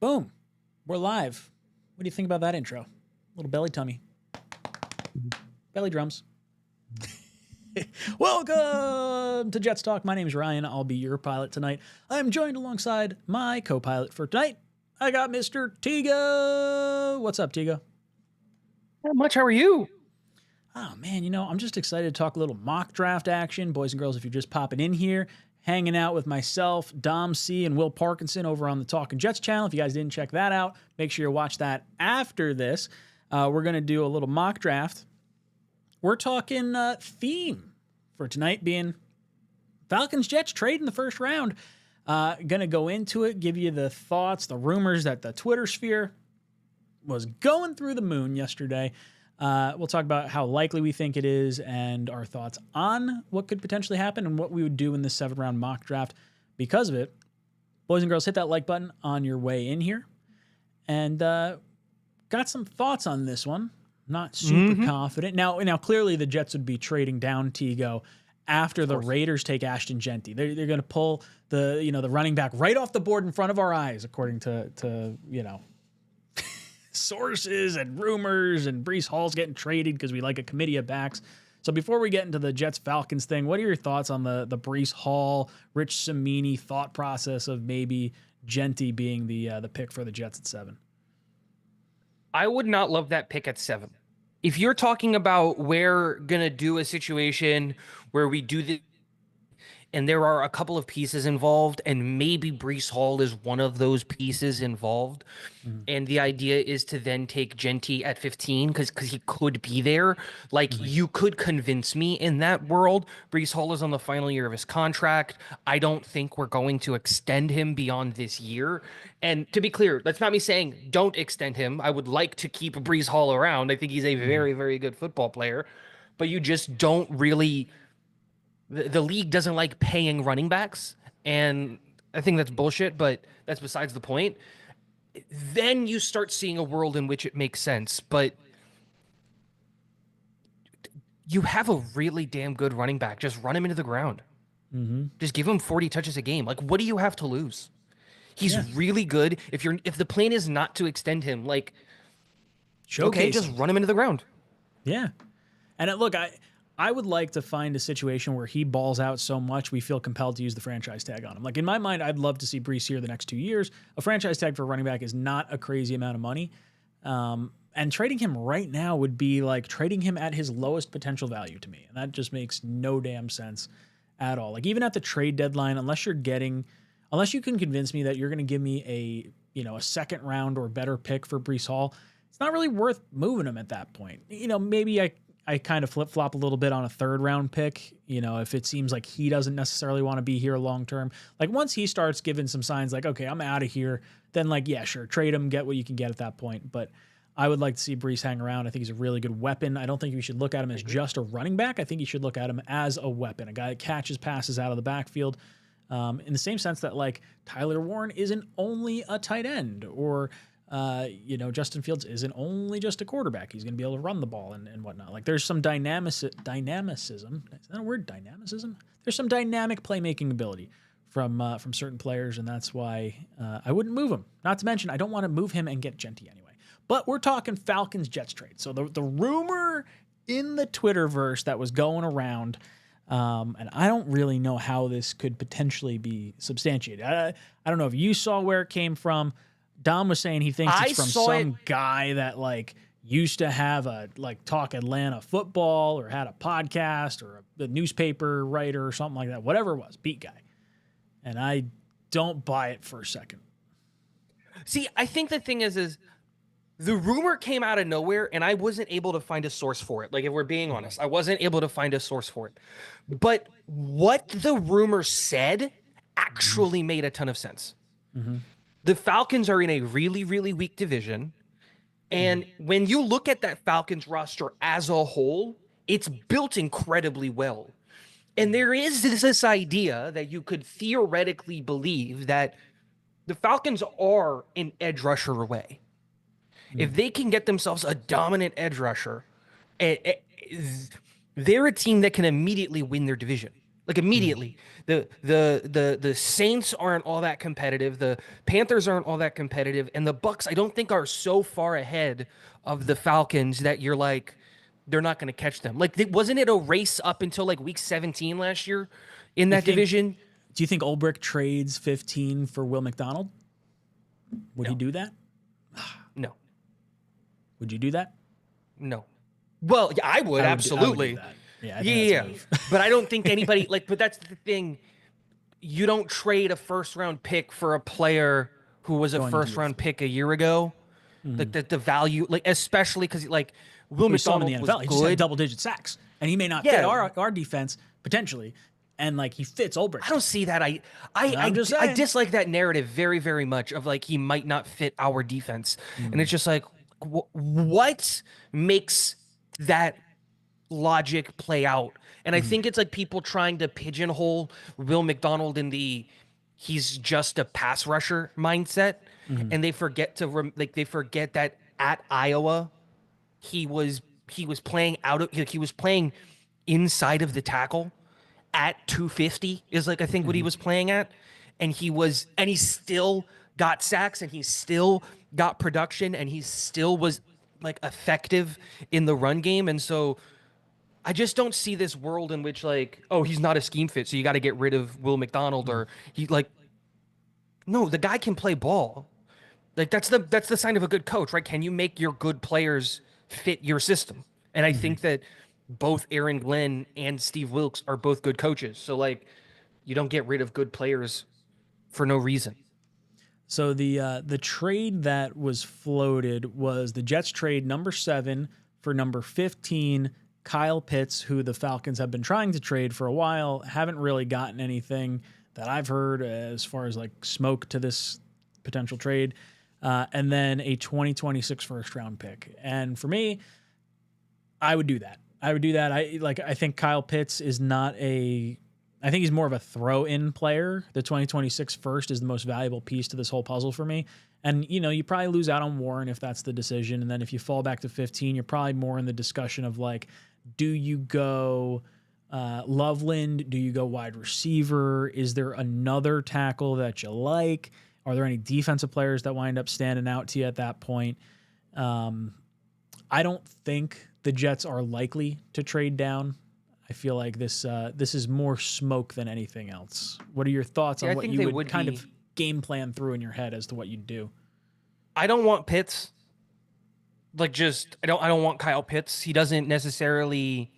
Boom. We're live. What do you think about that intro? Little belly tummy. Belly drums. Welcome to Jets Talk. My name is Ryan. I'll be your pilot tonight. I'm joined alongside my co-pilot for tonight. I got Mr. Tigo. What's up, Tigo? Not much. How are you? Oh, man, I'm just excited to talk a little mock draft action. Boys and girls, if you're just popping in here, hanging out with myself, Dom C, and Will Parkinson over on the Talking Jets channel. If you guys didn't check that out, make sure you watch that after this. We're going to do a little mock draft. We're talking theme for tonight being Falcons-Jets trade in the first round. Going to go into it, give you the thoughts, the rumors that the Twitter sphere was going through the moon yesterday. We'll talk about how likely we think it is and our thoughts on what could potentially happen and what we would do in this 7th-round mock draft because of it. Boys and girls, hit that like button on your way in here. And got some thoughts on this one. Not super confident. Now, clearly the Jets would be trading down Tigo after the Raiders take Ashton Jeanty. They're going to pull the running back right off the board in front of our eyes, according to sources and rumors, and Breece Hall's getting traded because we like a committee of backs. So before we get into the Jets-Falcons thing, what are your thoughts on the Breece Hall, Rich Cimini thought process of maybe Jeanty being the pick for the Jets at 7? I would not love that pick at 7. If you're talking about we're going to do a situation where we do the and there are a couple of pieces involved, and maybe Breece Hall is one of those pieces involved. And the idea is to then take Jeanty at 15 because he could be there. Like, you could convince me in that world. Breece Hall is on the final year of his contract. I don't think we're going to extend him beyond this year. And to be clear, that's not me saying don't extend him. I would like to keep Breece Hall around. I think he's a very, very good football player. But you just don't really... The league doesn't like paying running backs, and I think that's bullshit, but that's besides the point. Then you start seeing a world in which it makes sense, but you have a really damn good running back. Just run him into the ground. Just give him 40 touches a game. Like, what do you have to lose? He's really good. If the plan is not to extend him, like, okay, just run him into the ground. Yeah. And look, I would like to find a situation where he balls out so much we feel compelled to use the franchise tag on him. Like, in my mind, I'd love to see Breece here the next 2 years. A franchise tag for a running back is not a crazy amount of money. And trading him right now would be like trading him at his lowest potential value to me. And that just makes no damn sense at all. Like, even at the trade deadline, unless you can convince me that you're going to give me a second round or better pick for Breece Hall, it's not really worth moving him at that point. Maybe I kind of flip-flop a little bit on a 3rd-round pick, if it seems like he doesn't necessarily want to be here long-term. Like, once he starts giving some signs like, okay, I'm out of here, then, like, yeah, sure, trade him, get what you can get at that point. But I would like to see Breece hang around. I think he's a really good weapon. I don't think you should look at him as just a running back. I think you should look at him as a weapon, a guy that catches passes out of the backfield, in the same sense that, like, Tyler Warren isn't only a tight end, or Justin Fields isn't only just a quarterback. He's going to be able to run the ball and whatnot. Like, there's some dynamicism. Is that a word? Dynamicism? There's some dynamic playmaking ability from certain players, and that's why I wouldn't move him. Not to mention, I don't want to move him and get Jeanty anyway. But we're talking Falcons-Jets trade. So the rumor in the Twitterverse that was going around, and I don't really know how this could potentially be substantiated. I don't know if you saw where it came from. Dom was saying he thinks it's from some guy that, like, used to have talk Atlanta football or had a podcast or a newspaper writer or something like that, whatever it was, beat guy. And I don't buy it for a second. See, I think the thing is the rumor came out of nowhere, and I wasn't able to find a source for it. Like, if we're being honest, I wasn't able to find a source for it. But what the rumor said actually made a ton of sense. The Falcons are in a really, really weak division. And when you look at that Falcons roster as a whole, it's built incredibly well. And there is this idea that you could theoretically believe that the Falcons are an edge rusher away. If they can get themselves a dominant edge rusher, they're a team that can immediately win their division. Like immediately. The Saints aren't all that competitive. The Panthers aren't all that competitive, and the Bucks I don't think are so far ahead of the Falcons that you're like they're not going to catch them. Like wasn't it a race up until like week 17 last year in that division? Do you think Ulbrich trades 15 for Will McDonald? Would he do that? No. Would you do that? No. Well, yeah, I would absolutely. I would do that. Yeah. But I don't think anybody but that's the thing. You don't trade a first round pick for a player who was a first round pick a year ago. Like the value, like especially because like Will McDonald in the NFL. was He good. just had double-digit sacks, and he may not fit our defense potentially, and like he fits Ulbrich. I don't see that. I dislike that narrative very, very much of like he might not fit our defense, and it's just like what makes that logic play out? And I think it's like people trying to pigeonhole Will McDonald in the he's just a pass rusher mindset, and they forget to they forget that at Iowa he was playing he was playing inside of the tackle at 250 is like I think what he was playing at, and he still got sacks, and he still got production, and he still was like effective in the run game. And so I just don't see this world in which like, oh, he's not a scheme fit, so you got to get rid of Will McDonald, or he like, no, the guy can play ball. Like that's the sign of a good coach, right? Can you make your good players fit your system? And I think that both Aaron Glenn and Steve Wilkes are both good coaches. So like, you don't get rid of good players for no reason. So the trade that was floated was the Jets trade number 7 for number 15, Kyle Pitts, who the Falcons have been trying to trade for a while, haven't really gotten anything that I've heard as far as like smoke to this potential trade, and then a 2026 first round pick. And for me, I would do that. I think Kyle Pitts is not I think he's more of a throw-in player. The 2026 first is the most valuable piece to this whole puzzle for me. And, you probably lose out on Warren if that's the decision. And then if you fall back to 15, you're probably more in the discussion of like, do you go Loveland? Do you go wide receiver? Is there another tackle that you like? Are there any defensive players that wind up standing out to you at that point? I don't think the Jets are likely to trade down. I feel like this is more smoke than anything else. What are your thoughts on what you would kind of game plan through in your head as to what you'd do? I don't want Pitts. Like I don't want Kyle Pitts. He doesn't necessarily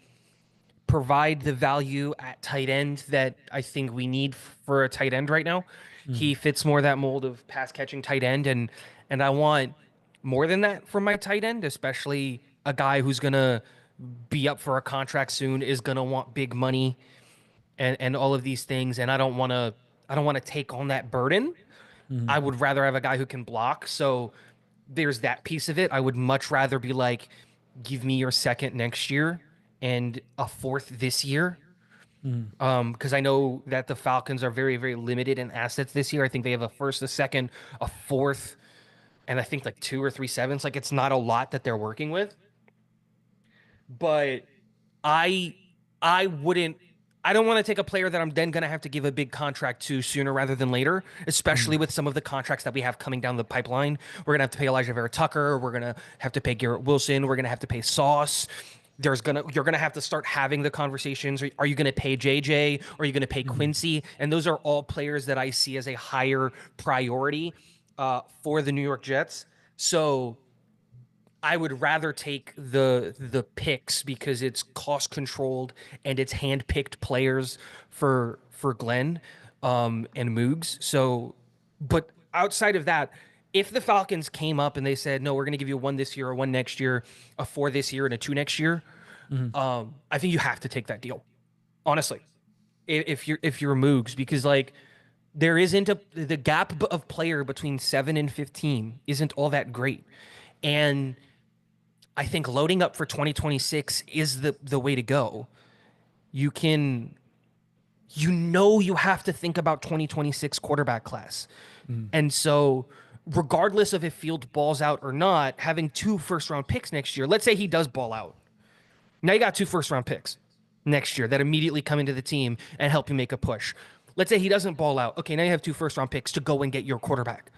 provide the value at tight end that I think we need for a tight end right now. He fits more that mold of pass catching tight end, and I want more than that from my tight end, especially a guy who's gonna be up for a contract soon, is gonna want big money and all of these things, and I don't want to take on that burden. I would rather have a guy who can block. So there's that piece of it. I would much rather be like, give me your second next year and a fourth this year. Because I know that the Falcons are very, very limited in assets this year. I think they have a first, a second, a fourth, and I think like 2 or 3 sevenths. Like it's not a lot that they're working with. But I don't want to take a player that I'm then going to have to give a big contract to sooner rather than later, especially with some of the contracts that we have coming down the pipeline. We're going to have to pay Elijah Vera Tucker. We're going to have to pay Garrett Wilson. We're going to have to pay Sauce. You're going to have to start having the conversations. Are you going to pay JJ? Or are you going to pay Quincy? And those are all players that I see as a higher priority for the New York Jets. So I would rather take the picks because it's cost controlled and it's hand-picked players for Glenn and Moogs. So, but outside of that, if the Falcons came up and they said, no, we're going to give you a 1 this year, a 1 next year, a 4 this year, and a 2 next year, I think you have to take that deal. Honestly, if you're Moogs, because like there isn't the gap of player between 7 and 15 isn't all that great. And I think loading up for 2026 is the way to go. You have to think about 2026 quarterback class. And so regardless of if Fields balls out or not, having 2 first-round picks next year, let's say he does ball out. Now you got 2 first-round picks. next year that immediately come into the team and help you make a push. Let's say he doesn't ball out. Okay, now you have 2 first-round picks to go and get your quarterback.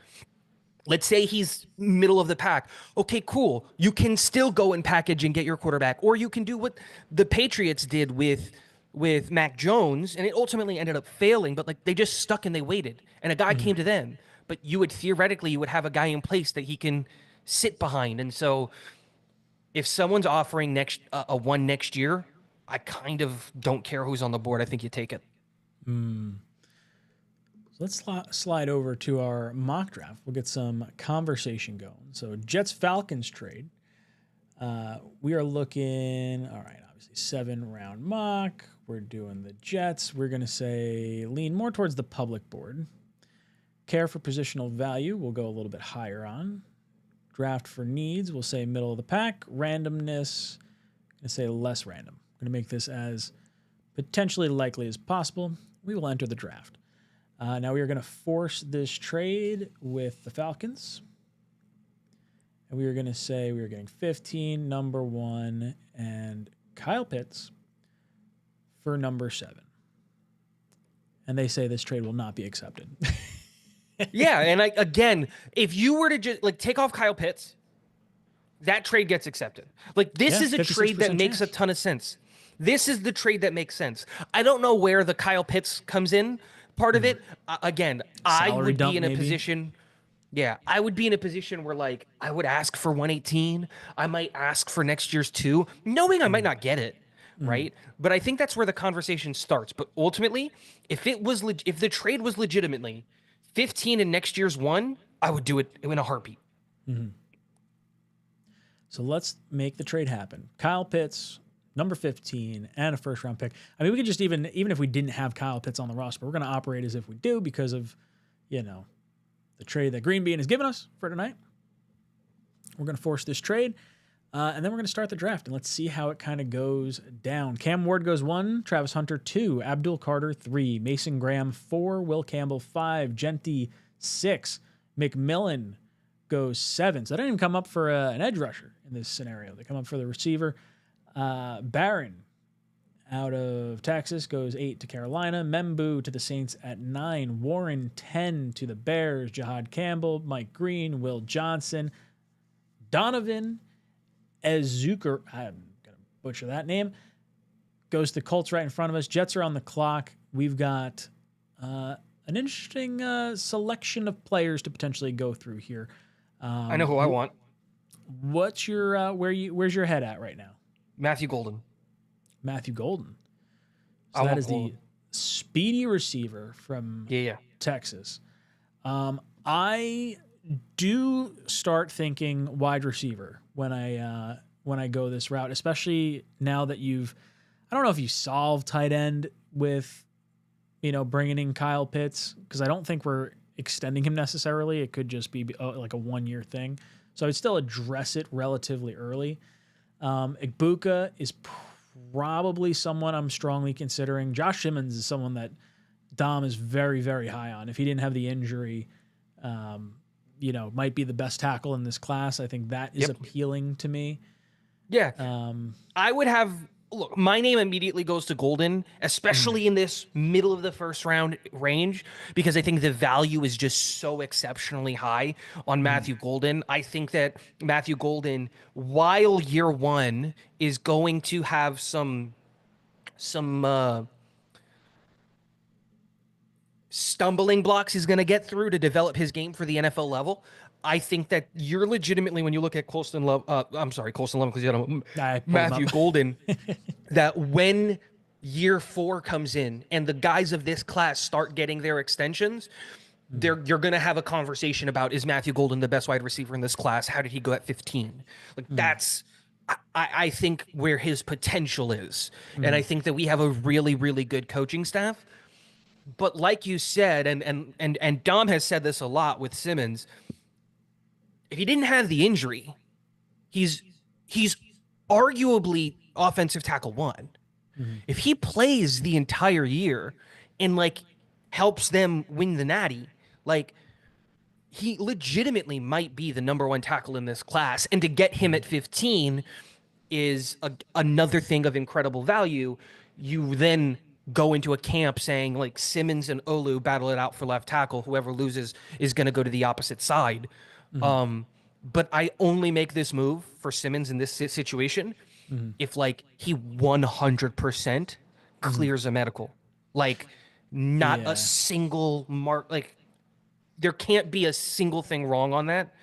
Let's say he's middle of the pack. Okay, cool. You can still go and package and get your quarterback, or you can do what the Patriots did with Mac Jones, and it ultimately ended up failing. But like they just stuck and they waited, and a guy came to them. But you would have a guy in place that he can sit behind. And so, if someone's offering a one next year, I kind of don't care who's on the board. I think you take it. So let's slide over to our mock draft. We'll get some conversation going. So Jets Falcons trade. We are looking, all right, obviously 7-round mock. We're doing the Jets. We're going to say lean more towards the public board. Care for positional value, we'll go a little bit higher on. Draft for needs, we'll say middle of the pack. Randomness, I'm going to say less random. I'm going to make this as potentially likely as possible. We will enter the draft. Now we are going to force this trade with the Falcons. And we are going to say we are getting 15, number 1, and Kyle Pitts for number 7. And they say this trade will not be accepted. Yeah, and again, if you were to just like take off Kyle Pitts, that trade gets accepted. Like this is a trade that makes a ton of sense. This is the trade that makes sense. I don't know where the Kyle Pitts comes in. Part of it, again, I would be in a position. Yeah, I would be in a position where like I would ask for 118. I might ask for next year's 2, knowing I might not get it, right? But I think that's where the conversation starts. But ultimately, if the trade was legitimately 15 and next year's 1, I would do it in a heartbeat. So let's make the trade happen. Kyle Pitts, number 15, and a first-round pick. I mean, we could just even if we didn't have Kyle Pitts on the roster, we're going to operate as if we do because of, the trade that Green Bean has given us for tonight. We're going to force this trade, and then we're going to start the draft, and let's see how it kind of goes down. Cam Ward goes 1, Travis Hunter 2, Abdul Carter 3, Mason Graham 4, Will Campbell 5, Genty 6, McMillan goes 7. So they didn't even come up for an edge rusher in this scenario. They come up for the receiver. Barron out of Texas goes 8 to Carolina. Membu to the Saints at 9. Warren 10 to the Bears. Jahad Campbell, Mike Green, Will Johnson, Donovan Ezuker, I'm going to butcher that name, goes to the Colts right in front of us. Jets are on the clock. We've got an interesting selection of players to potentially go through here. I know who I want. What's your where's your head at right now? Matthew Golden. Matthew Golden. So that is the speedy receiver from Texas. I do start thinking wide receiver when I go this route, especially now that I don't know if you solve tight end with, bringing in Kyle Pitts, because I don't think we're extending him necessarily. It could just be like a 1-year thing. So I'd still address it relatively early. Igbukah is probably someone I'm strongly considering. Josh Simmons is someone that Dom is very, very high on. If he didn't have the injury, might be the best tackle in this class. I think that is appealing to me. Yeah. I would have, look, my name immediately goes to Golden, especially in this middle of the first round range, because I think the value is just so exceptionally high on Matthew Golden. I think that Matthew Golden, while year 1 is going to have some stumbling blocks he's going to get through to develop his game for the NFL level, I think that you're legitimately, when you look at Colston Love, because you had Matthew Golden, that when year 4 comes in and the guys of this class start getting their extensions, you're going to have a conversation about, is Matthew Golden the best wide receiver in this class? How did he go at 15? Like that's, I think, where his potential is. And I think that we have a really, really good coaching staff. But like you said, and Dom has said this a lot with Simmons, if he didn't have the injury, he's arguably offensive tackle 1. If he plays the entire year and helps them win the Natty, he legitimately might be the number 1 tackle in this class. And to get him at 15 is another thing of incredible value. you then go into a camp saying like Simmons and Olu battle it out for left tackle. Whoever loses is going to go to the opposite side. But I only make this move for Simmons in this situation if like he 100% clears a medical. Like not a single mark, like there can't be a single thing wrong on that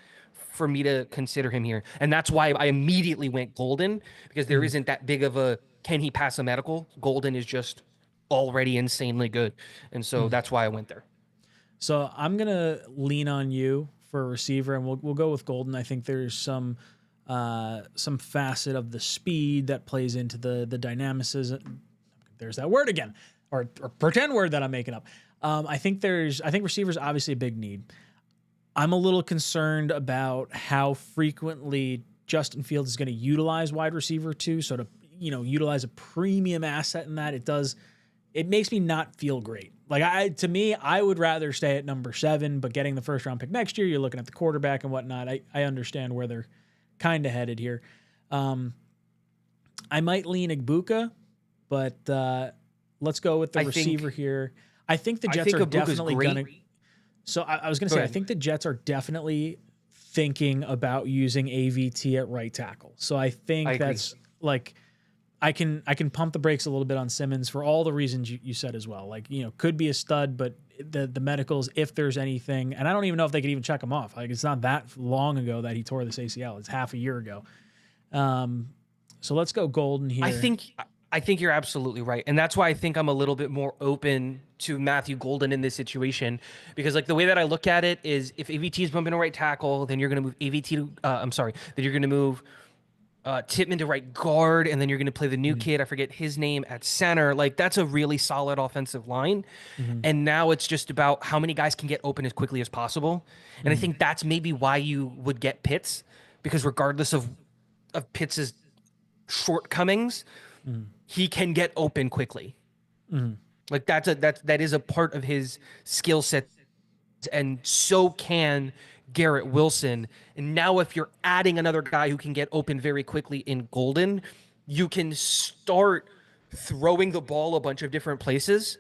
for me to consider him here. And that's why I immediately went Golden, because there isn't that big of a, can he pass a medical? Golden is just already insanely good. And so that's why I went there. So I'm going to lean on you for a receiver, and we'll go with Golden. I think there's some facet of the speed that plays into the dynamicism. There's that word again, or pretend word that I'm making up. I think receivers obviously a big need. I'm a little concerned about how frequently Justin Fields is going to utilize wide receiver too. So to utilize a premium asset in that, it makes me not feel great. Like I would rather stay at number 7, but getting the first round pick next year, you're looking at the quarterback and whatnot. I understand where they're kind of headed here. I might lean Igbokwe, but let's go with the receiver here. I think the Jets are definitely going to. So I was going to say, I think the Jets are definitely thinking about using AVT at right tackle. So I think that's like, I can pump the brakes a little bit on Simmons for all the reasons you said as well. Like, could be a stud, but the medicals, if there's anything, and I don't even know if they could even check him off. Like, it's not that long ago that he tore this ACL. It's half a year ago. So let's go Golden here. I think you're absolutely right. And that's why I think I'm a little bit more open to Matthew Golden in this situation, because like the way that I look at it is if AVT is bumping to right tackle, then you're going to move then you're going to move Tippmann to right guard, and then you're going to play the new kid, I forget his name, at center. Like, that's a really solid offensive line. And now it's just about how many guys can get open as quickly as possible. And I think that's maybe why you would get Pitts, because regardless of Pitts's shortcomings, he can get open quickly. Like that is a part of his skill set, and so can Garrett Wilson. And now if you're adding another guy who can get open very quickly in Golden, you can start throwing the ball a bunch of different places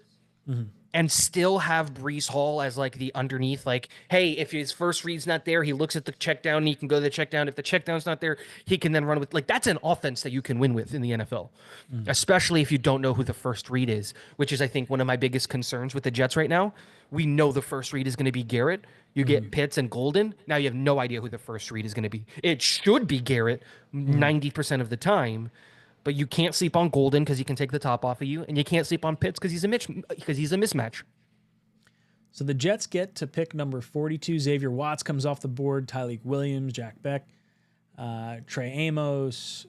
and still have Breece Hall as like the underneath, like, hey, if his first read's not there, he looks at the check down and he can go to the check down. If the check down's not there, he can then run with, like, that's an offense that you can win with in the NFL, especially if you don't know who the first read is, which is, I think, one of my biggest concerns with the Jets right now. We know the first read is going to be Garrett. You get Pitts and Golden. Now you have no idea who the first read is going to be. It should be Garrett 90% of the time, but you can't sleep on Golden because he can take the top off of you, and you can't sleep on Pitts because he's a mismatch. So the Jets get to pick number 42. Xavier Watts comes off the board. Tyleik Williams, Jack Beck, Trey Amos,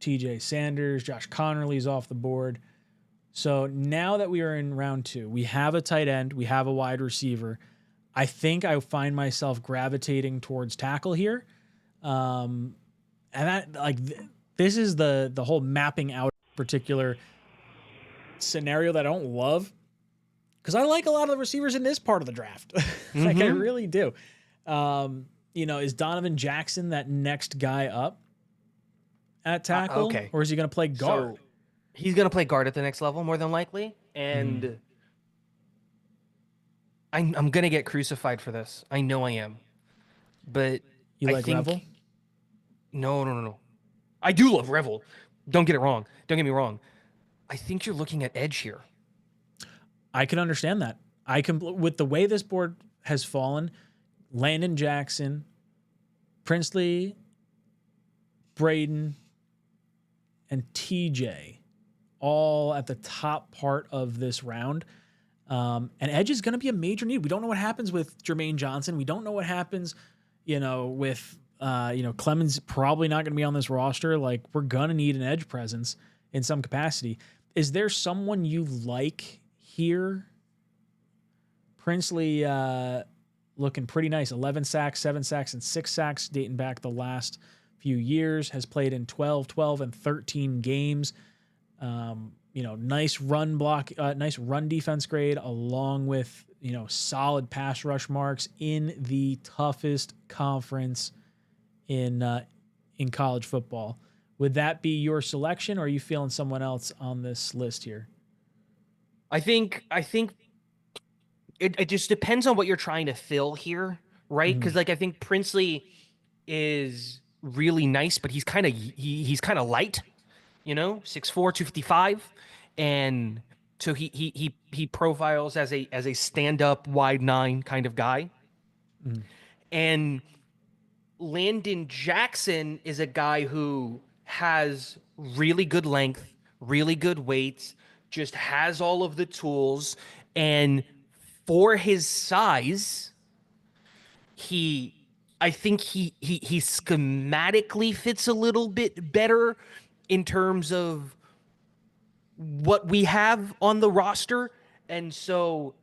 TJ Sanders, Josh Connerly's off the board. So now that we are in round 2, we have a tight end, we have a wide receiver. I think I find myself gravitating towards tackle here. And that, like, this is the whole mapping out particular scenario that I don't love, because I like a lot of the receivers in this part of the draft. Like, I really do. Is Donovan Jackson that next guy up at tackle? Okay. Or is he going to play guard? So he's going to play guard at the next level, more than likely. And I'm going to get crucified for this. I know I am. But you like Revel? No. I do love Revel. Don't get me wrong. I think you're looking at edge here. I can understand that. With the way this board has fallen, Landon Jackson, Princely, Braden, and TJ all at the top part of this round. And edge is going to be a major need. We don't know what happens with Jermaine Johnson. We don't know what happens, with Clemens probably not going to be on this roster. Like, we're going to need an edge presence in some capacity. Is there someone you like here? Princely looking pretty nice. 11 sacks, 7 sacks, and 6 sacks dating back the last few years. Has played in 12, and 13 games. Nice run block, nice run defense grade, along with, solid pass rush marks in the toughest conference in college football. Would that be your selection, or are you feeling someone else on this list here? I think it just depends on what you're trying to fill here, right? Mm-hmm. Because like I think Princely is really nice, but he's kind of light, 6'4", 255, and so he profiles as a stand up wide nine kind of guy, Mm-hmm. and Landon Jackson is a guy who has really good length, really good weight, just has all of the tools, and for his size, he I think he schematically fits a little bit better in terms of what we have on the roster. And so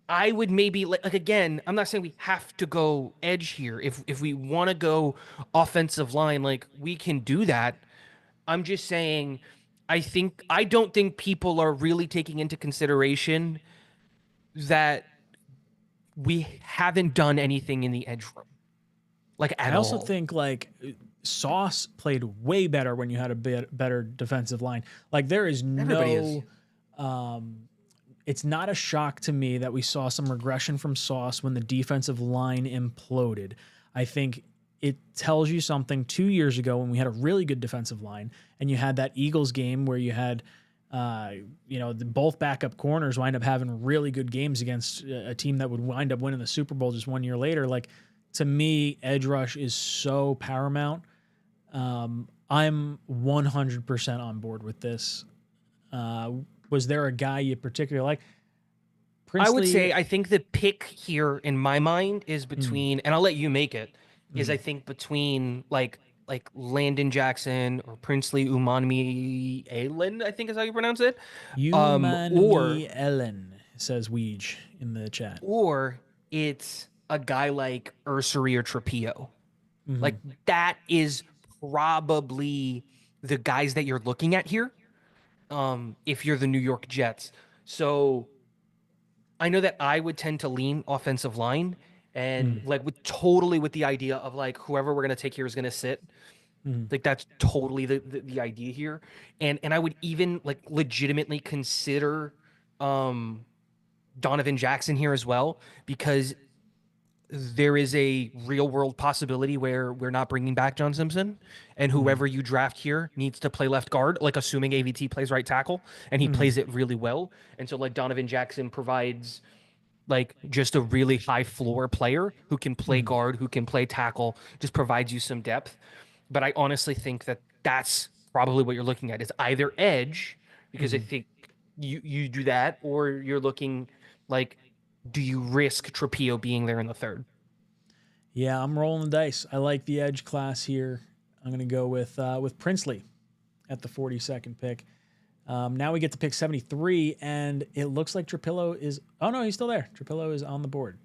I would maybe like again, I'm not saying we have to go edge here. If we want to go offensive line, like we can do that. I'm just saying I don't think people are really taking into consideration that we haven't done anything in the edge room. Like at I also all. think like Sauce played way better when you had a bit better defensive line. Like there is Everybody is. It's not a shock to me that we saw some regression from Sauce when the defensive line imploded. I think it tells you something 2 years ago when we had a really good defensive line and you had that Eagles game where you had, both backup corners wind up having really good games against a team that would wind up winning the Super Bowl just 1 year later. Like to me, edge rush is so paramount. I'm 100% on board with this. Was there a guy you particularly like? I would say I think the pick here in my mind is between, and I'll let you make it, is I think between like Landon Jackson or Princely Umanmielen, I think is how you pronounce it. Umanmi Ellen, says Weege in the chat. Or it's a guy like Ursary or Trapio. Like that is probably the guys that you're looking at here. If you're the New York Jets. So I know that I would tend to lean offensive line and like with the idea of like whoever we're gonna take here is gonna sit. Like that's totally the idea here. And I would even like legitimately consider Donovan Jackson here as well, because there is a real world possibility where we're not bringing back John Simpson, and whoever you draft here needs to play left guard, like assuming AVT plays right tackle, and he plays it really well. And so like Donovan Jackson provides like just a really high floor player who can play guard, who can play tackle, just provides you some depth. But I honestly think that that's probably what you're looking at is either edge, because I think you do that, or you're looking like, do you risk Trapio being there in the third? Yeah, I'm rolling the dice. I like the edge class here. I'm going to go with Princely at the 42nd pick. Now we get to pick 73, and it looks like Trapillo is... Oh, no, he's still there. Trapillo is on the board.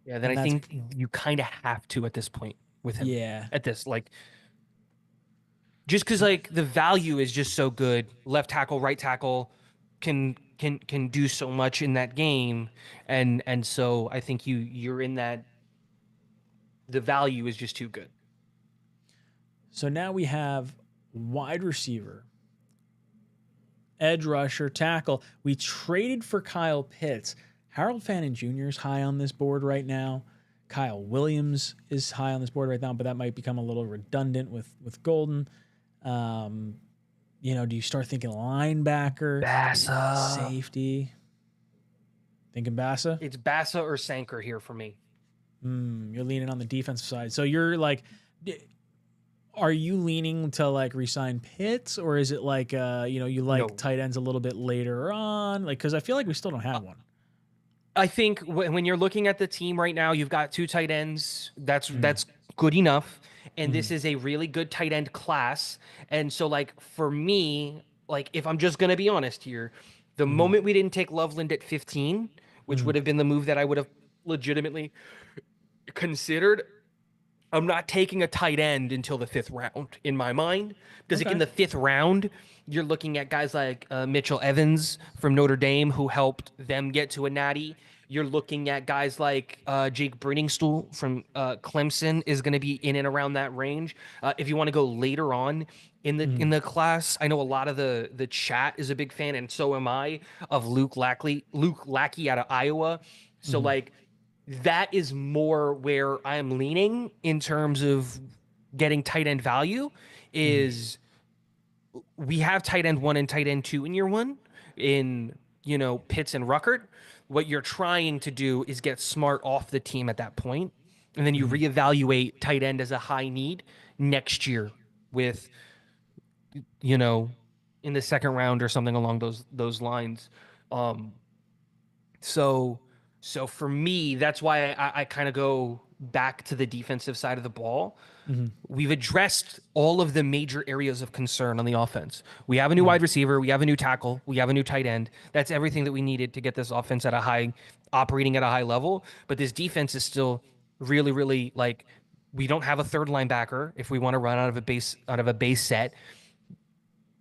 Yeah, then I think you kind of have to at this point with him. Yeah. At this, like... Just because, like, the value is just so good. Left tackle, right tackle can do so much in that game. And so I think you're in that... The value is just too good. So now we have wide receiver, edge rusher, tackle. We traded for Kyle Pitts. Harold Fannin Jr. is high on this board right now. Kyle Williams is high on this board right now, but that might become a little redundant with Golden. Do you start thinking linebacker, Bassa, safety? Thinking Bassa? It's Bassa or Sanker here for me. You're leaning on the defensive side. So you're like, are you leaning to like resign Pitts, or is it like, you like tight ends a little bit later on? Like, because I feel like we still don't have one. I think when you're looking at the team right now, you've got two tight ends. That's good enough. And this is a really good tight end class. And so, like, for me, like, if I'm just going to be honest here, the moment we didn't take Loveland at 15, which would have been the move that I would have legitimately considered, I'm not taking a tight end until the 5th round in my mind. Because like in the 5th round, you're looking at guys like Mitchell Evans from Notre Dame, who helped them get to a natty. You're looking at guys like Jake Briningstool from Clemson is going to be in and around that range. If you want to go later on in the class, I know a lot of the chat is a big fan, and so am I, of Luke Lackey out of Iowa. So like that is more where I'm leaning in terms of getting tight end value. Is we have tight end 1 and tight end 2 in year 1 in, Pitts and Ruckert. What you're trying to do is get Smart off the team at that point, and then you reevaluate tight end as a high need next year with, in the second round or something along those lines. So for me, that's why I kind of go back to the defensive side of the ball. We've addressed all of the major areas of concern on the offense. We have a new wide receiver. We have a new tackle. We have a new tight end. That's everything that we needed to get this offense operating at a high level. But this defense is still really, really like, we don't have a third linebacker if we want to run out of a base set.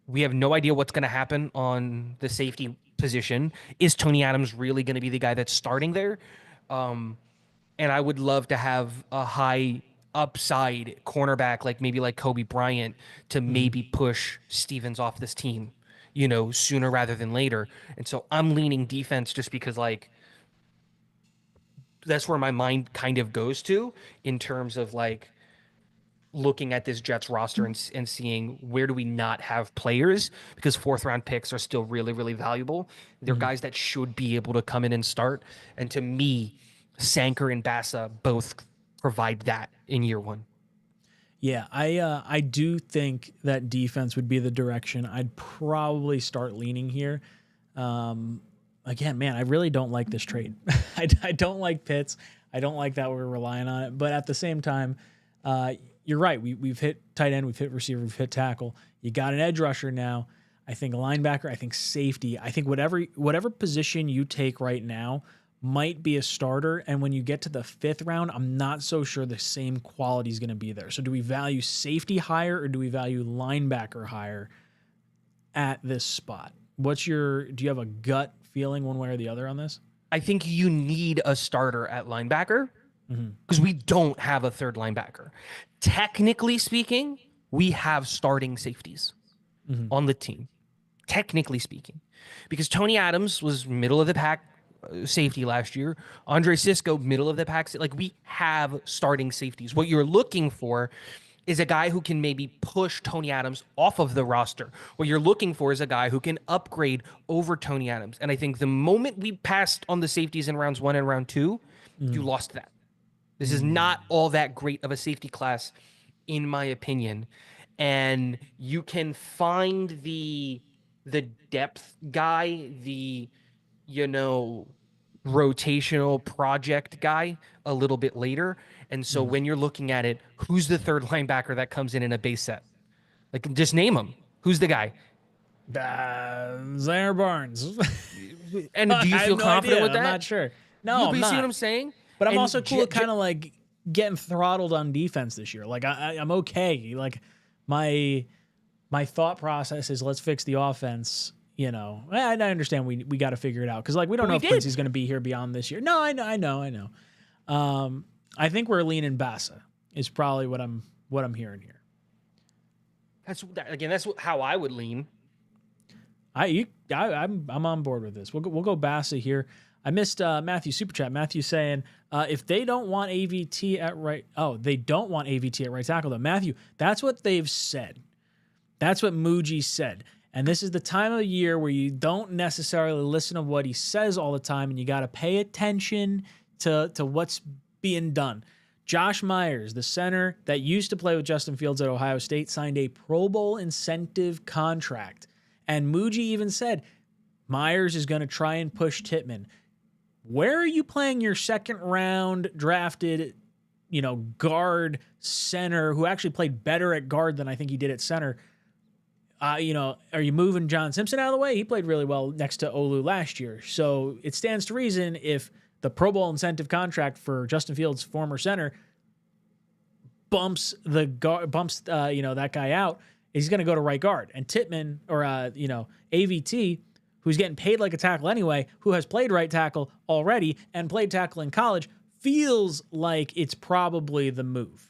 We have no idea what's going to happen on the safety position. Is Tony Adams really going to be the guy that's starting there? And I would love to have a high upside cornerback, like Kobe Bryant, to maybe push Stevens off this team, sooner rather than later. And so I'm leaning defense just because that's where my mind kind of goes to in terms of looking at this Jets roster and seeing where do we not have players, because 4th round picks are still really, really valuable. They're guys that should be able to come in and start. And to me, Sanker and Bassa both provide that in year 1. Yeah, I do think that defense would be the direction I'd probably start leaning here. Again, man, I really don't like this trade. I don't like Pitts. I don't like that we're relying on it. But at the same time, you're right. We've hit tight end, we've hit receiver, we've hit tackle. You got an edge rusher now. I think a linebacker, I think safety. I think whatever position you take right now might be a starter, and when you get to the 5th round, I'm not so sure the same quality is going to be there. So do we value safety higher, or do we value linebacker higher at this spot? Do you have a gut feeling one way or the other on this? I think you need a starter at linebacker because we don't have a third linebacker. Technically speaking, we have starting safeties on the team, technically speaking, because Tony Adams was middle of the pack safety last year. Andre Cisco, middle of the pack. We have starting safeties. What you're looking for is a guy who can maybe push Tony Adams off of the roster. What you're looking for is a guy who can upgrade over Tony Adams. And I think the moment we passed on the safeties in rounds 1 and round 2, you lost that. This is not all that great of a safety class, in my opinion. And you can find the depth guy, the rotational project guy a little bit later. And so when you're looking at it, who's the third linebacker that comes in a base set? Just name him. Who's the guy? Zaire Barnes. And do you feel confident with that? I'm not sure. No, but you see what I'm saying? But I'm also cool kind of getting throttled on defense this year. I'm okay. My thought process is let's fix the offense. I understand we got to figure it out because we don't know if Quincy's going to be here beyond this year. No, I know. I think we're leaning Bassa is probably what I'm hearing here. That's how I would lean. I'm on board with this. We'll go Bassa here. I missed Matthew Super Chat. Matthew saying if they don't want AVT at right, they don't want AVT at right tackle though. Matthew, that's what they've said. That's what Muji said. And this is the time of the year where you don't necessarily listen to what he says all the time, and you got to pay attention to what's being done. Josh Myers, the center that used to play with Justin Fields at Ohio State, signed a Pro Bowl incentive contract. And Muji even said Myers is going to try and push Tittman. Where are you playing your second round drafted, guard center who actually played better at guard than I think he did at center? Are you moving John Simpson out of the way? He played really well next to Olu last year. So it stands to reason if the Pro Bowl incentive contract for Justin Fields' former center bumps that guy out, he's going to go to right guard. And Tittman or AVT, who's getting paid like a tackle anyway, who has played right tackle already and played tackle in college, feels like it's probably the move.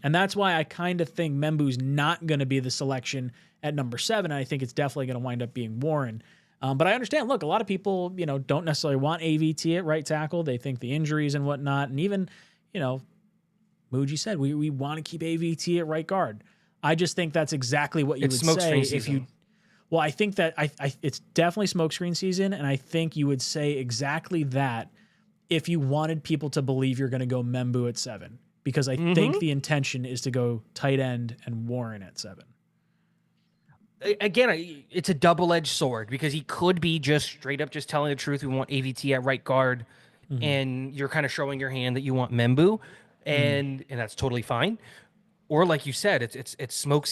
And that's why I kind of think Membu's not going to be the selection at number 7. And I think it's definitely going to wind up being Warren. But I understand, look, a lot of people, don't necessarily want AVT at right tackle. They think the injuries and whatnot. And even, Muji said, we want to keep AVT at right guard. I just think that's exactly what you would say if you. Well, I think that it's definitely smokescreen season. And I think you would say exactly that if you wanted people to believe you're going to go Membu at 7. Because I think the intention is to go tight end and Warren at 7. Again, it's a double-edged sword because he could be just straight up just telling the truth. We want AVT at right guard, and you're kind of showing your hand that you want Membu, and that's totally fine. Or like you said, it's smoke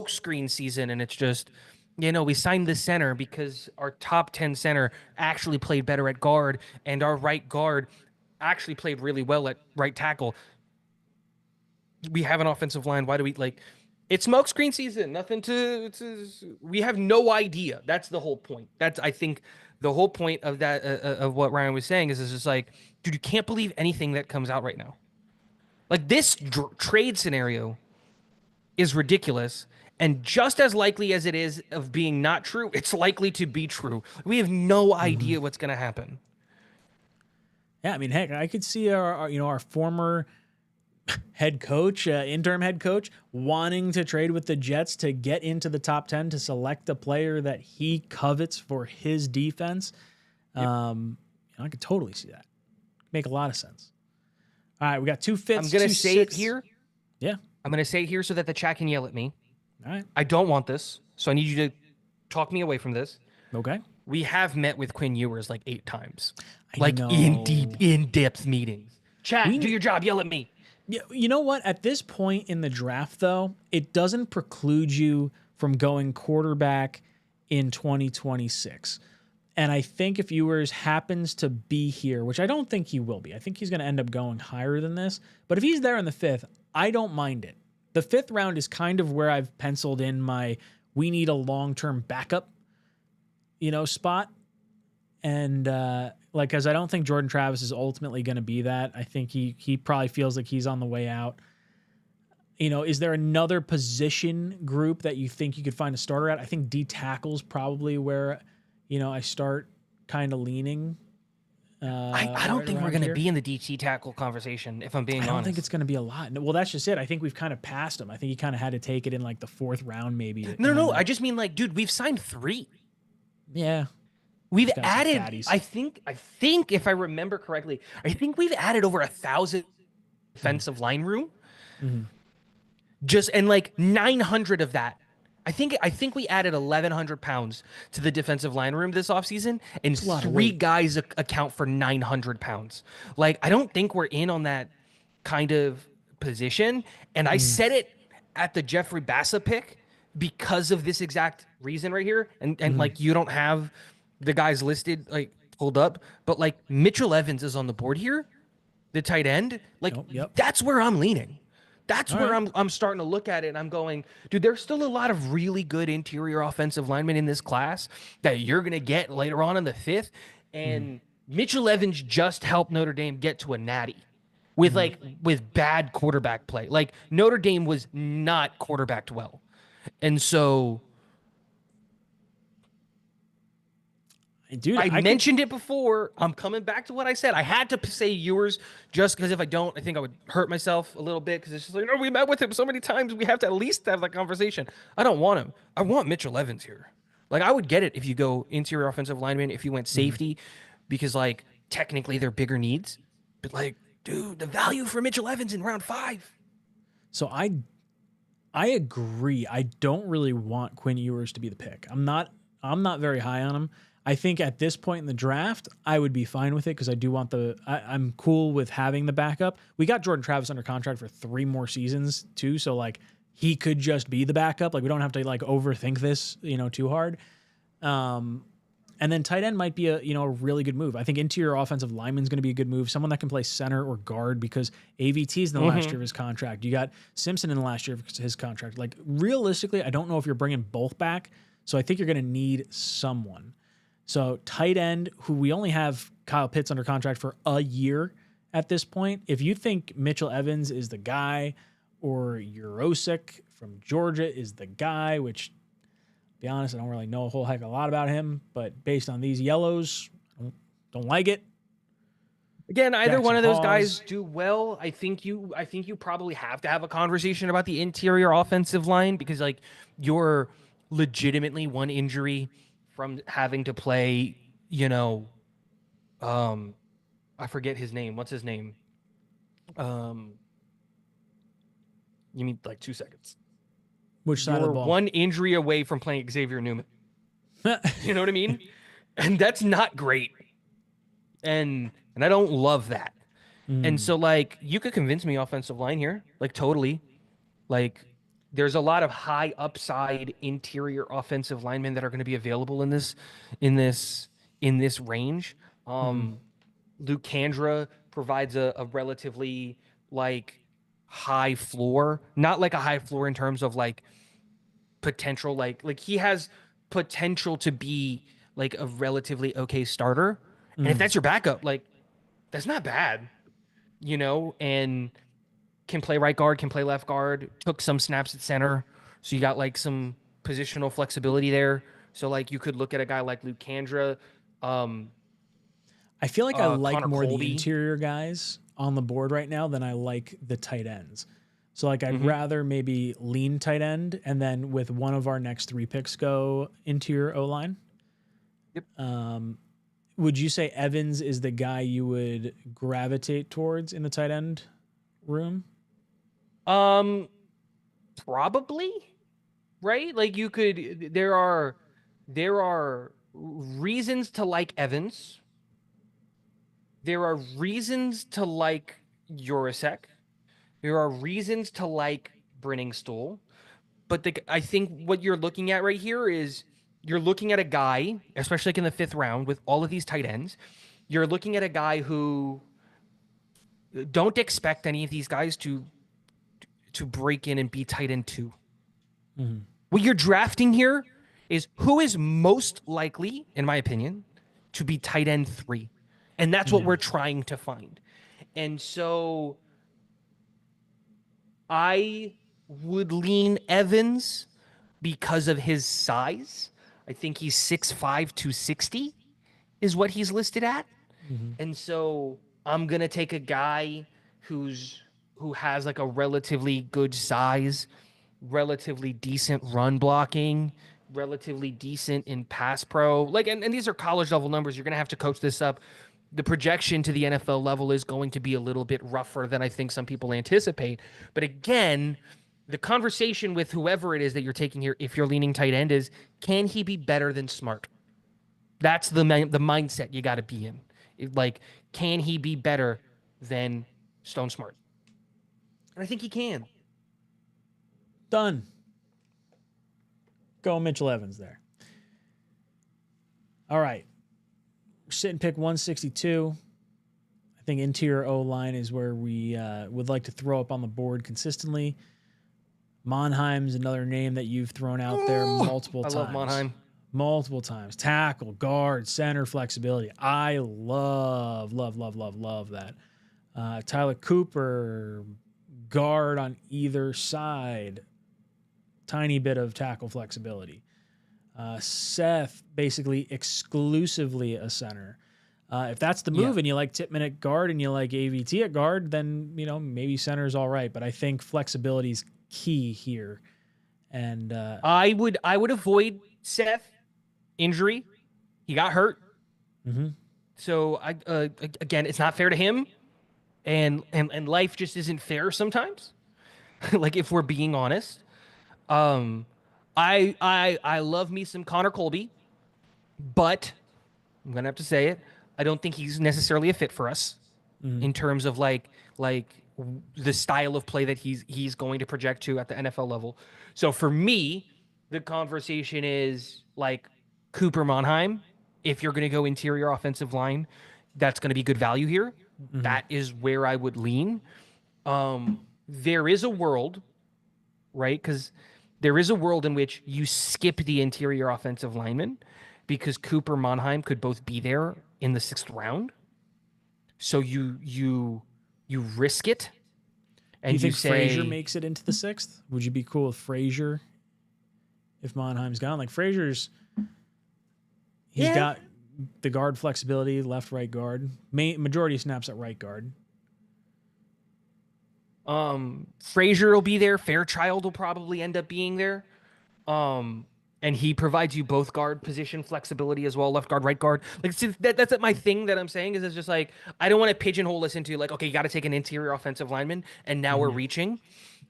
screen season, and it's just we signed the center because our top 10 center actually played better at guard, and our right guard actually played really well at right tackle. We have an offensive line. Why do we it's smokescreen season? Nothing to. We have no idea. That's the whole point. That's I think the whole point of that of what Ryan was saying is just like, dude, you can't believe anything that comes out right now. Like this trade scenario is ridiculous. And just as likely as it is of being not true, it's likely to be true. We have no idea what's going to happen. Yeah, I mean, heck, I could see our former head coach, interim head coach, wanting to trade with the Jets to get into the top 10 to select a player that he covets for his defense. Yep. I could totally see that. Make a lot of sense. All right, we got 2 fifths. I'm going to say it here. Yeah. I'm going to say it here so that the chat can yell at me. All right. I don't want this, so I need you to talk me away from this. Okay. We have met with Quinn Ewers like 8 times. Know. In-depth meetings. Chat, do your job, yell at me. Yeah, you know what? At this point in the draft, though, it doesn't preclude you from going quarterback in 2026. And I think if Ewers happens to be here, which I don't think he will be, I think he's going to end up going higher than this. But if he's there in the 5th, I don't mind it. The 5th round is kind of where I've penciled in my we need a long-term backup, spot. And because I don't think Jordan Travis is ultimately going to be that. I think he probably feels like he's on the way out. Is there another position group that you think you could find a starter at? I think D tackle's probably where, I start kind of leaning. I don't think we're going to be in the DT tackle conversation, if I'm being honest. I don't think it's going to be a lot. Well, that's just it. I think we've kind of passed him. I think he kind of had to take it in like the 4th round, maybe. No. I just mean dude, we've signed 3. Yeah. We've added, I think if I remember correctly, I think we've added over 1,000 defensive line room. Just, and 900 of that. I think we added 1,100 pounds to the defensive line room this offseason, and 3 guys account for 900 pounds. I don't think we're in on that kind of position. And I said it at the Jeffrey Bassa pick because of this exact reason right here. And you don't have the guys listed pulled up, but Mitchell Evans is on the board here, the tight end. That's where I'm leaning. That's where I'm starting to look at it, and I'm going, dude, there's still a lot of really good interior offensive linemen in this class that you're going to get later on in the 5th. And Mitchell Evans just helped Notre Dame get to a natty with with bad quarterback play. Notre Dame was not quarterbacked well. And so dude, I mentioned it before. I'm coming back to what I said. I had to say Ewers just because if I don't, I think I would hurt myself a little bit because it's just we met with him so many times. We have to at least have that conversation. I don't want him. I want Mitchell Evans here. I would get it if you go interior offensive lineman, if you went safety, because technically they're bigger needs. But dude, the value for Mitchell Evans in round 5. So I agree. I don't really want Quinn Ewers to be the pick. I'm not very high on him. I think at this point in the draft, I would be fine with it because I do want I'm cool with having the backup. We got Jordan Travis under contract for 3 more seasons too. So he could just be the backup. We don't have to overthink this, too hard. And then tight end might be a really good move. I think interior offensive lineman is going to be a good move. Someone that can play center or guard because AVT is in the last year of his contract. You got Simpson in the last year of his contract. Realistically, I don't know if you're bringing both back. So I think you're going to need someone. So tight end, who we only have Kyle Pitts under contract for a year at this point. If you think Mitchell Evans is the guy, or 𝐂𝐟𝐻𝐿 from Georgia is the guy, which, to be honest, I don't really know a whole heck of a lot about him, but based on these yellows, don't like it. Again, either Jackson one of those Hawes. guys do well. I think you probably have to have a conversation about the interior offensive line, because like you're legitimately one injury from having to play, I forget his name. What's his name? You need like 2 seconds. Which side of You're the ball? one injury away from playing Xavier Newman. You know what I mean? And that's not great. And I don't love that. And so like you could convince me offensive line here, like totally. Like there's a lot of high upside interior offensive linemen that are going to be available in this range. Luke Kandra provides a relatively like high floor, not like a high floor in terms of like potential, like he has potential to be like a relatively okay starter. And if that's your backup, like that's not bad, and can play right guard, can play left guard, took some snaps at center. So you got like some positional flexibility there. So like you could look at a guy like Luke Kandra. I feel like I like Connor more Colby. the interior guys on the board right now than I like the tight ends. So like I'd rather maybe lean tight end and then with one of our next 3 picks go interior O-line. Yep. Would you say Evans is the guy you would gravitate towards in the tight end room? Probably, right? Like you could, there are reasons to like Evans. There are reasons to like 𝐂𝐟𝐻𝐿. There are reasons to like Brenningstool. But I think what you're looking at right here is you're looking at a guy, especially like in the 5th round with all of these tight ends. You're looking at a guy who don't expect any of these guys to break in and be tight end 2. What you're drafting here is who is most likely, in my opinion, to be tight end 3. And that's what we're trying to find. And so I would lean Evans because of his size. I think he's 6'5", 260 is what he's listed at. And so I'm going to take a guy who has like a relatively good size, relatively decent run blocking, relatively decent in pass pro. Like, and these are college level numbers. You're going to have to coach this up. The projection to the NFL level is going to be a little bit rougher than I think some people anticipate. But again, the conversation with whoever it is that you're taking here, if you're leaning tight end, is can he be better than Smart? That's the mindset you got to be in. Like, can he be better than Stone Smart? And I think he can. Done. Go Mitchell Evans there. All right. We're sitting pick 162. I think interior O-line is where we would like to throw up on the board consistently. Monheim's another name that you've thrown out there multiple times. I love Monheim. Multiple times. Tackle, guard, center, flexibility. I love that. Tyler Cooper, guard on either side. Tiny bit of tackle flexibility. Seth, basically exclusively a center. If that's the move and you like Tippmann at guard and you like AVT at guard, then, maybe center's all right. But I think flexibility is key here. And I would avoid Seth injury. He got hurt. So again, it's not fair to him. And life just isn't fair sometimes. Like if we're being honest. I love me some Connor Colby, but I'm gonna have to say it. I don't think he's necessarily a fit for us in terms of like the style of play that he's going to project to at the NFL level. So for me, the conversation is like Cooper Monheim. If you're gonna go interior offensive line, that's gonna be good value here. That is where I would lean. There is a world, right? Because There is a world in which you skip the interior offensive lineman because Cooper Monheim could both be there in the 6th round. So you risk it, Do you and you think Frazier say, makes it into the 6th? Would you be cool with Frazier if Monheim's gone? Like Frazier's, he's yeah, got the guard flexibility, left, right guard. Majority of snaps at right guard. Frazier will be there. Fairchild will probably end up being there. And he provides you both guard position flexibility as well, left guard, right guard. Like see, that's my thing that I'm saying is it's just like I don't want to pigeonhole us into like, okay, you got to take an interior offensive lineman, and now we're reaching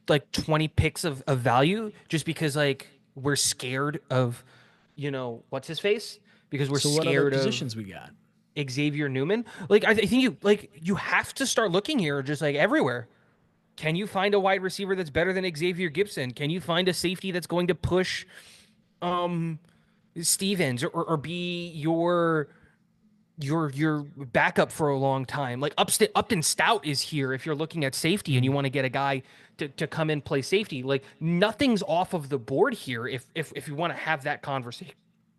like 20 picks of value just because like we're scared of, what's his face? Because we're So what other scared of positions we got? Xavier Newman. Like I think you have to start looking here just like everywhere. Can you find a wide receiver that's better than Xavier Gipson? Can you find a safety that's going to push Stevens or be your backup for a long time? Like Upton Stout is here if you're looking at safety and you want to get a guy to come in play safety. Like nothing's off of the board here if you want to have that conversation.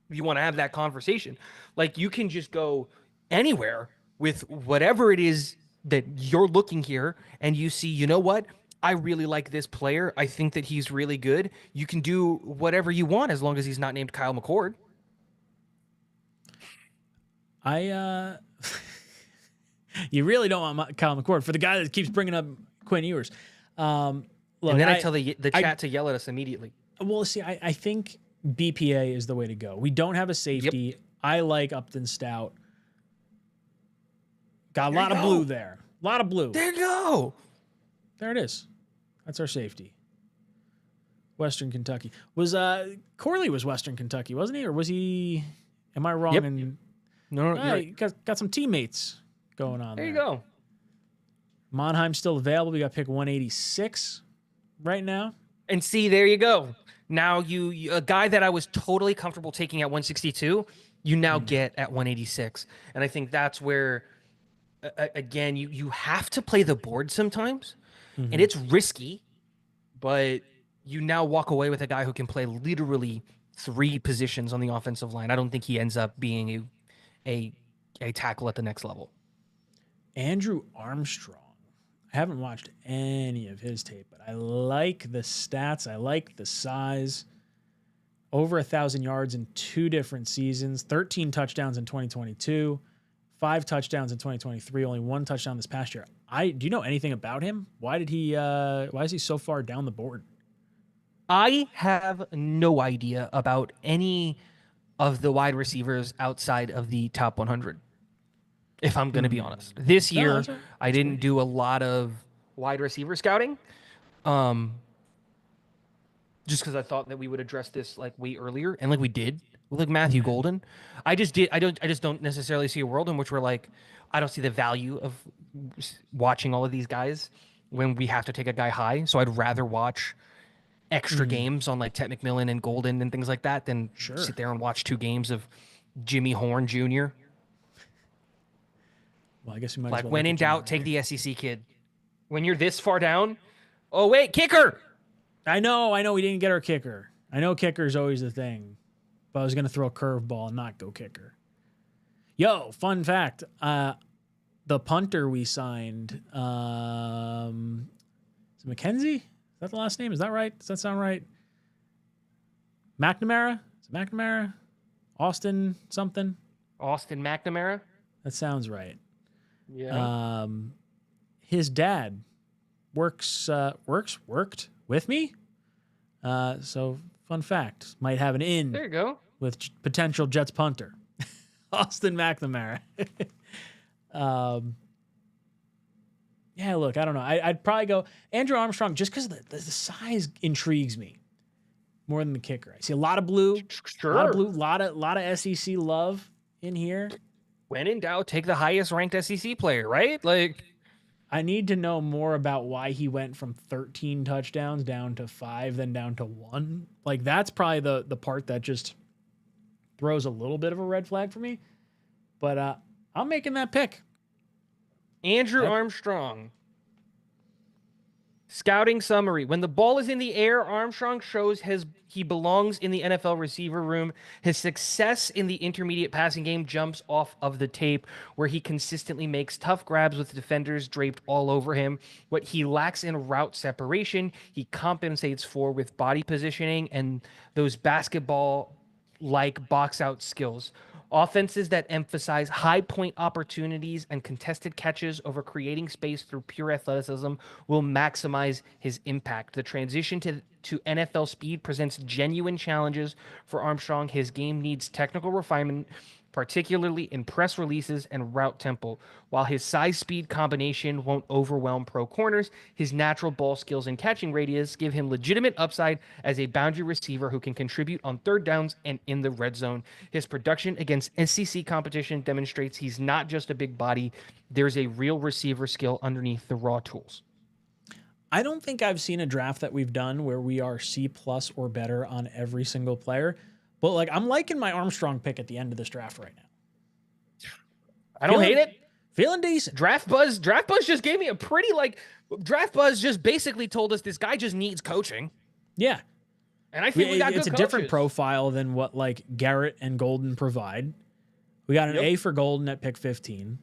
If you want to have that conversation, like you can just go anywhere with whatever it is that you're looking here, and you see, you know what? I really like this player. I think that he's really good. You can do whatever you want as long as he's not named Kyle McCord. You really don't want Kyle McCord for the guy that keeps bringing up Quinn Ewers. Look, And then I tell the chat to yell at us immediately. Well, see, I think BPA is the way to go. We don't have a safety. Yep. I like Upton Stout. Got a lot of blue there. A lot of blue. There you go. There it is. That's our safety. Western Kentucky. Was Corley was Western Kentucky, wasn't he? Or was he? Am I wrong? Yep. No, he got some teammates going on There there. you go. Monheim's still available. We got pick 186 right now. And see, there you go. Now you a guy that I was totally comfortable taking at 162, you now get at 186. And I think that's where again you have to play the board sometimes. And it's risky, but you now walk away with a guy who can play literally 3 positions on the offensive line. I don't think he ends up being a tackle at the next level. Andrew Armstrong. I haven't watched any of his tape, but I like the stats. I like the size. Over 1,000 yards in 2 different seasons, 13 touchdowns in 2022, 5 touchdowns in 2023, only 1 touchdown this past year. Do you know anything about him? Why is he so far down the board? I have no idea about any of the wide receivers outside of the top 100. If I'm going to be honest, this year that's right. I didn't do a lot of wide receiver scouting, just because I thought that we would address this like way earlier, and like we did with like Matthew Golden. I just don't necessarily see a world in which we're like, I don't see the value of watching all of these guys when we have to take a guy high. So I'd rather watch extra games on like Ted McMillan and Golden and things like that than sit there and watch 2 games of Jimmy Horn Jr. Well, I guess we might Like as well when look in at Jimmy doubt, take the SEC kid. When you're this far down, oh wait, kicker. I know we didn't get our kicker. I know kicker is always the thing, but I was going to throw a curveball and not go kicker. Yo, fun fact. The punter we signed, is it McKenzie? Is that the last name? Is that right? Does that sound right? McNamara? Is it McNamara? Austin something? Austin McNamara? That sounds right. Yeah. His dad worked with me. So fun fact, might have an in There you go. with potential Jets punter, Austin McNamara. Yeah, look, I don't know. I'd probably go Andrew Armstrong just because the size intrigues me more than the kicker. I see a lot of blue, Sure. a lot of blue, lot of SEC love in here. When in doubt, take the highest ranked SEC player, right? Like, I need to know more about why he went from 13 touchdowns down to 5, then down to 1. Like, that's probably the part that just throws a little bit of a red flag for me. But I'm making that pick. Andrew Armstrong. Scouting summary. When the ball is in the air, Armstrong shows he belongs in the NFL receiver room. His success in the intermediate passing game jumps off of the tape, where he consistently makes tough grabs with defenders draped all over him. What he lacks in route separation, he compensates for with body positioning and those basketball-like box-out skills. Offenses that emphasize high point opportunities and contested catches over creating space through pure athleticism will maximize his impact. The transition to NFL speed presents genuine challenges for Armstrong. His game needs technical refinement, particularly in press releases and route tempo. While his size-speed combination won't overwhelm pro corners, his natural ball skills and catching radius give him legitimate upside as a boundary receiver who can contribute on third downs and in the red zone. His production against SEC competition demonstrates he's not just a big body. There's a real receiver skill underneath the raw tools. I don't think I've seen a draft that we've done where we are C+ or better on every single player. But like, I'm liking my Armstrong pick at the end of this draft right now. I don't hate it. Feeling decent. Draft Buzz just gave me a pretty Draft Buzz just basically told us this guy just needs coaching. Yeah. And I think we got good It's a coaches. different profile than what like Garrett and Golden provide. We got an A for Golden at pick 15.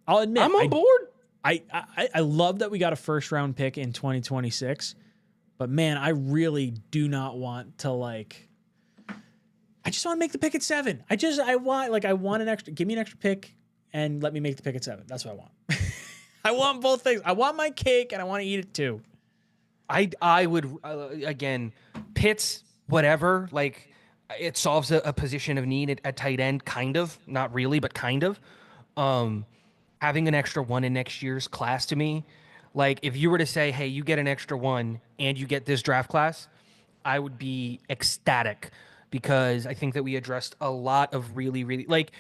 I'll admit, I'm on board. I love that we got a first round pick in 2026. But man, I really do not want to like. I just want to make the pick at 7. I want an extra. Give me an extra pick and let me make the pick at 7. That's what I want. I want both things. I want my cake and I want to eat it too. I would again, Pitts, whatever. Like, it solves a position of need at tight end, kind of, not really, but kind of. Having an extra one in next year's class to me. Like, if you were to say, hey, you get an extra one and you get this draft class, I would be ecstatic, because I think that we addressed a lot of really, really, like,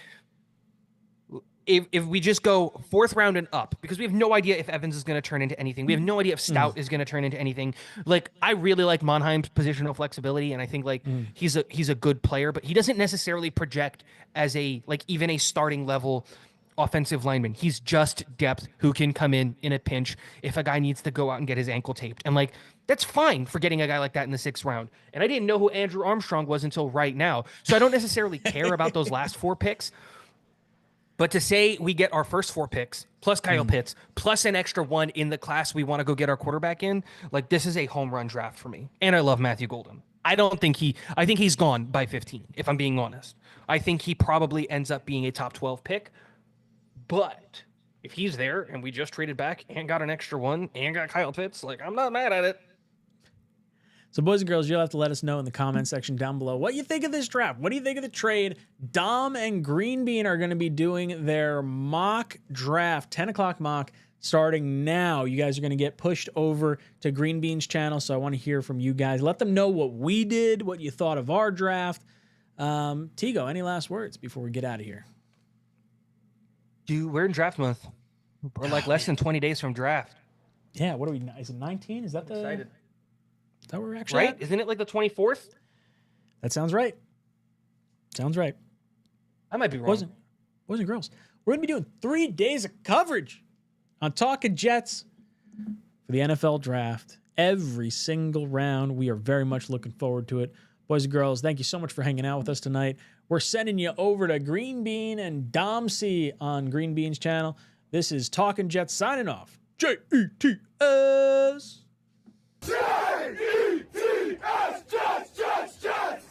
if we just go 4th round and up, because we have no idea if Evans is going to turn into anything. We have no idea if Stout is going to turn into anything. Like, I really like Monheim's positional flexibility, and I think, like, he's a good player, but he doesn't necessarily project as even a starting level offensive lineman. He's just depth who can come in a pinch if a guy needs to go out and get his ankle taped. And like, that's fine for getting a guy like that in the 6th round. And I didn't know who Andrew Armstrong was until right now. So I don't necessarily care about those last 4 picks. But to say we get our first 4 picks plus Kyle Pitts plus an extra one in the class we want to go get our quarterback in, like, this is a home run draft for me. And I love Matthew Golden. I think he's gone by 15, if I'm being honest. I think he probably ends up being a top 12 pick. But if he's there and we just traded back and got an extra one and got Kyle Pitts, like, I'm not mad at it. So, boys and girls, you'll have to let us know in the comment section down below what you think of this draft. What do you think of the trade? Dom and Green Bean are going to be doing their mock draft, 10 o'clock mock, starting now. You guys are going to get pushed over to Green Bean's channel, so I want to hear from you guys. Let them know what we did, what you thought of our draft. Tigo, any last words before we get out of here? Dude, we're in draft month. We're like less than 20 days from draft. Yeah, what are we? Is it 19? Is that the? Excited. Is that where we're actually right? at? Isn't it like the 24th? That sounds right. Sounds right. I might be wrong. Boys and girls, we're gonna be doing 3 days of coverage on Talking Jets for the NFL draft. Every single round. We are very much looking forward to it. Boys and girls, thank you so much for hanging out with us tonight. We're sending you over to Green Bean and Dom C on Green Bean's channel. This is Talking Jets signing off. Jets. Jets, Jets, Jets.